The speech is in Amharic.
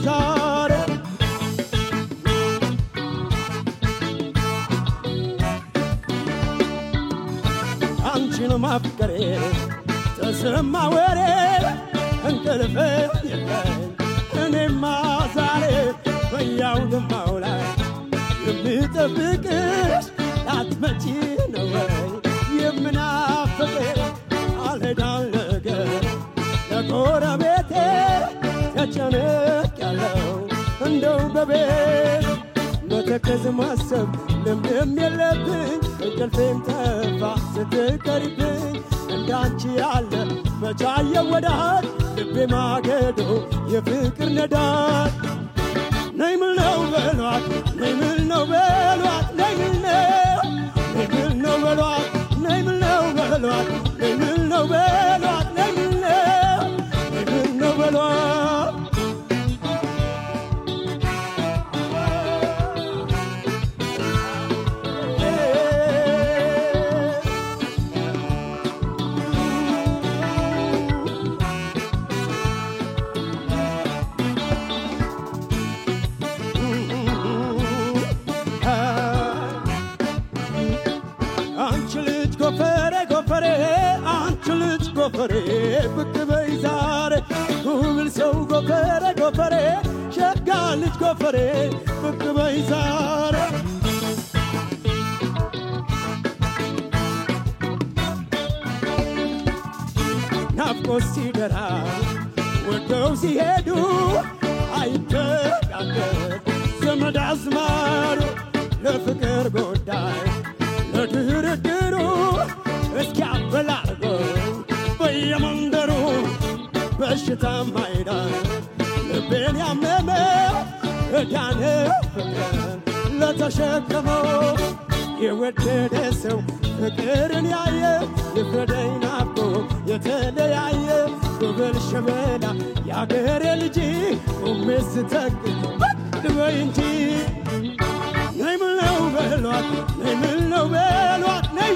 ዛሬ አንቺን ማፍቀሬ ተሰማ ወሬ እንቅልፍ የለኝ እኔማ ዛሬ በያው ደማው ላይ የምጠብቅሽ ላትመጪ ነው ወይ የምናፍቅሽ አልሄዳል ነገር ለጎረቤቴ ተጨነቅያለሁ እንደው በቤት መተከዝ ማሰብ ልምድም የለብኝ እንቅልፌም ጠፋ ስትቀሪብኝ እንዳንቺ ያለ መቻየው ወዳጅ ልቤ ማገዶ የፍቅር ነዳጅ ነይ ምነው በሏት ነይ ምነው በሏት ነይ ምነው በሏት ነይ ምነው በሏት ነይ ምነው በሏት ነይ ምነው በሏት ጎፈሬ ብቅ በይ ዛሬ ጉብል ሰው ጎፈሬ ሸጋ ልጅ ጎፈሬ ብቅ በይ ዛሬ ናፍቆት ሲደራ ወደው ሲሄዱ አይተጋገር ዘመድ አዝማዱ ለፍቅር ጉዳይ ለድርድሩ እስኪያበላርጎ በየመንደሩ በሽታ ማይዳን ልቤን ያመመው እዳነ ፍቅርን ለተሸከመው የወደደ ሰው ፍቅርን ያየ ይፍረደኝ ናፍቆ የተለያየ ጉብል ሸበላ ያገሬ ልጅ ቆሜ ስተክዝ በይ እንጂ ነይ ምነው በሏት ነይ ምነው በሏት ነይ